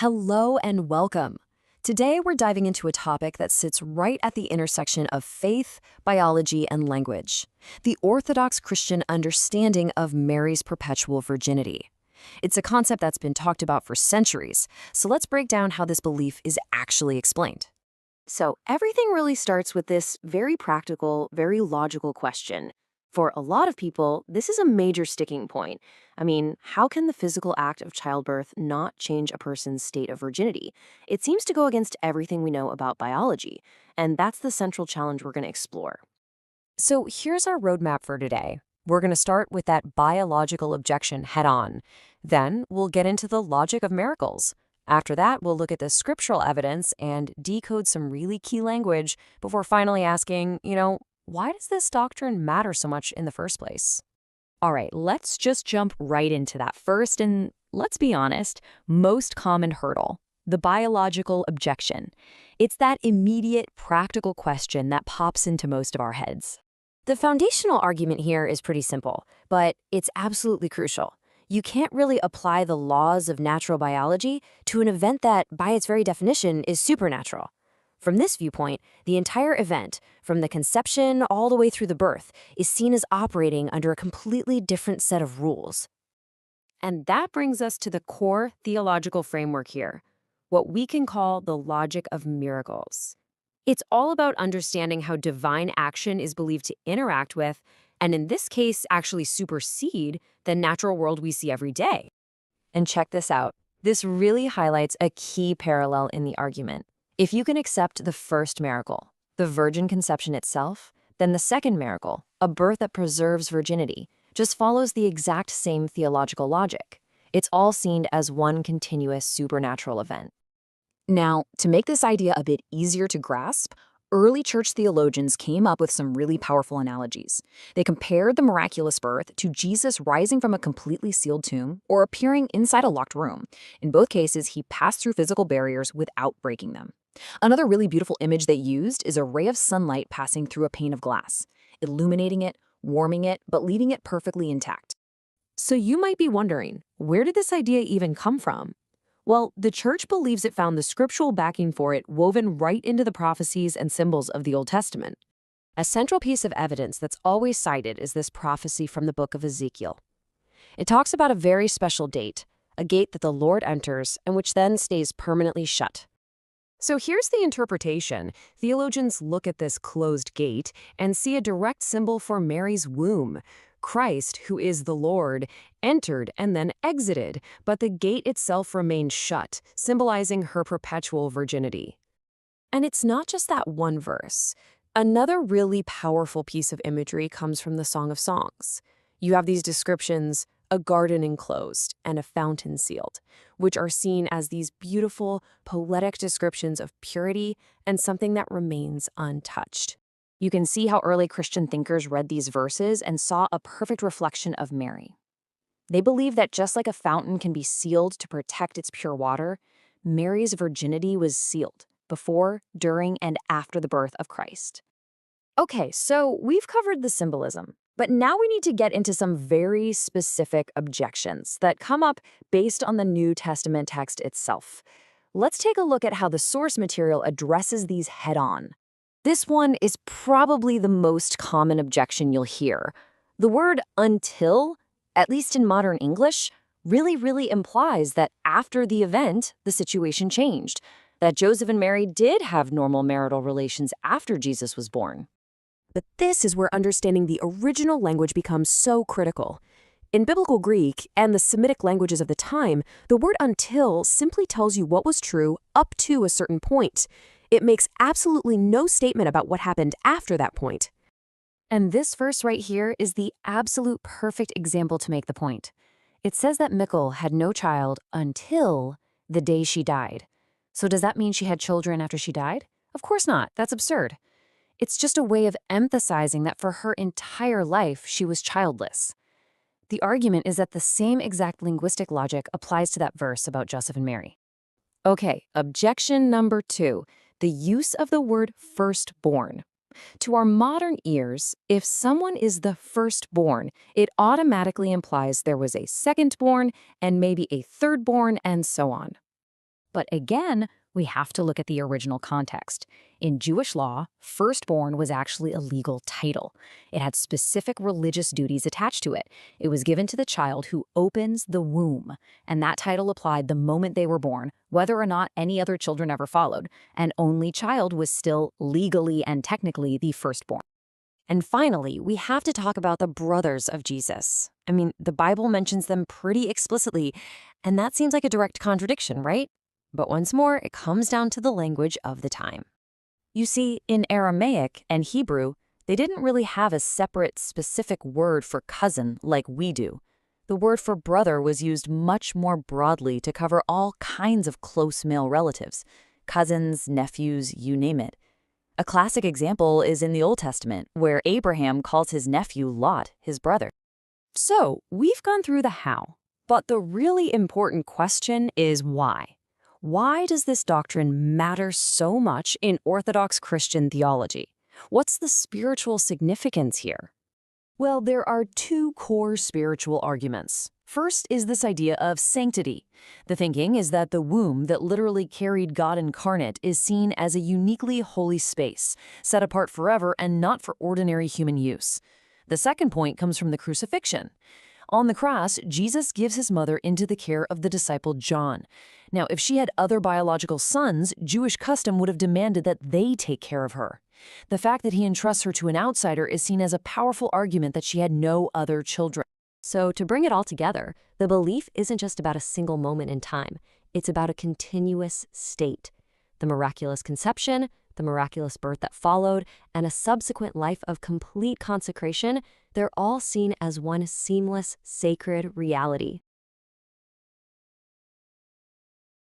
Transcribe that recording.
Hello and welcome. Today we're diving into a topic that sits right at the intersection of faith, biology, and language: the Orthodox Christian understanding of Mary's perpetual virginity. It's a concept that's been talked about for centuries, so let's break down how this belief is actually explained. So, everything really starts with this very practical, very logical question. For a lot of people, this is a major sticking point. I mean, how can the physical act of childbirth not change a person's state of virginity? It seems to go against everything we know about biology, and that's the central challenge we're going to explore. So, here's our roadmap for today. We're going to start with that biological objection head on. Then, we'll get into the logic of miracles. After that, we'll look at the scriptural evidence and decode some really key language before finally asking, why does this doctrine matter so much in the first place? All right, let's just jump right into that first and, let's be honest, most common hurdle: the biological objection. It's that immediate, practical question that pops into most of our heads. The foundational argument here is pretty simple, but it's absolutely crucial. You can't really apply the laws of natural biology to an event that, by its very definition, is supernatural. From this viewpoint, the entire event, from the conception all the way through the birth, is seen as operating under a completely different set of rules. And that brings us to the core theological framework here, what we can call the logic of miracles. It's all about understanding how divine action is believed to interact with, and in this case, actually supersede, the natural world we see every day. And check this out. This really highlights a key parallel in the argument. If you can accept the first miracle, the virgin conception itself, then the second miracle, a birth that preserves virginity, just follows the exact same theological logic. It's all seen as one continuous supernatural event. Now, to make this idea a bit easier to grasp, early church theologians came up with some really powerful analogies. They compared the miraculous birth to Jesus rising from a completely sealed tomb or appearing inside a locked room. In both cases, he passed through physical barriers without breaking them. Another really beautiful image they used is a ray of sunlight passing through a pane of glass, illuminating it, warming it, but leaving it perfectly intact. So you might be wondering, where did this idea even come from? Well, the church believes it found the scriptural backing for it woven right into the prophecies and symbols of the Old Testament. A central piece of evidence that's always cited is this prophecy from the book of Ezekiel. It talks about a very special gate, a gate that the Lord enters and which then stays permanently shut. So here's the interpretation. Theologians look at this closed gate and see a direct symbol for Mary's womb. Christ, who is the Lord, entered and then exited, but the gate itself remained shut, symbolizing her perpetual virginity. And it's not just that one verse. Another really powerful piece of imagery comes from the Song of Songs. You have these descriptions: a garden enclosed and a fountain sealed, which are seen as these beautiful, poetic descriptions of purity and something that remains untouched. You can see how early Christian thinkers read these verses and saw a perfect reflection of Mary. They believe that just like a fountain can be sealed to protect its pure water, Mary's virginity was sealed before, during, and after the birth of Christ. Okay, so we've covered the symbolism, but now we need to get into some very specific objections that come up based on the New Testament text itself. Let's take a look at how the source material addresses these head-on. This one is probably the most common objection you'll hear. The word until, at least in modern English, really implies that after the event, the situation changed, that Joseph and Mary did have normal marital relations after Jesus was born. But this is where understanding the original language becomes so critical. In Biblical Greek and the Semitic languages of the time, the word until simply tells you what was true up to a certain point. It makes absolutely no statement about what happened after that point. And this verse right here is the absolute perfect example to make the point. It says that Michal had no child until the day she died. So does that mean she had children after she died? Of course not. That's absurd. It's just a way of emphasizing that for her entire life, she was childless. The argument is that the same exact linguistic logic applies to that verse about Joseph and Mary. Okay, objection number 2, the use of the word firstborn. To our modern ears, if someone is the firstborn, it automatically implies there was a secondborn and maybe a thirdborn and so on. But again, we have to look at the original context. In Jewish law, firstborn was actually a legal title. It had specific religious duties attached to it. It was given to the child who opens the womb, and that title applied the moment they were born, whether or not any other children ever followed. An only child was still legally and technically the firstborn. And finally, we have to talk about the brothers of Jesus. I mean, the Bible mentions them pretty explicitly, and that seems like a direct contradiction, right? But once more, it comes down to the language of the time. You see, in Aramaic and Hebrew, they didn't really have a separate, specific word for cousin like we do. The word for brother was used much more broadly to cover all kinds of close male relatives, cousins, nephews, you name it. A classic example is in the Old Testament, where Abraham calls his nephew Lot his brother. So, we've gone through the how, but the really important question is why. Why does this doctrine matter so much in Orthodox Christian theology? What's the spiritual significance here? Well, there are two core spiritual arguments. First is this idea of sanctity. The thinking is that the womb that literally carried God incarnate is seen as a uniquely holy space, set apart forever and not for ordinary human use. The second point comes from the crucifixion. On the cross, Jesus gives his mother into the care of the disciple John. Now, if she had other biological sons, Jewish custom would have demanded that they take care of her. The fact that he entrusts her to an outsider is seen as a powerful argument that she had no other children. So, to bring it all together, the belief isn't just about a single moment in time. It's about a continuous state. The miraculous conception, the miraculous birth that followed, and a subsequent life of complete consecration, they're all seen as one seamless, sacred reality.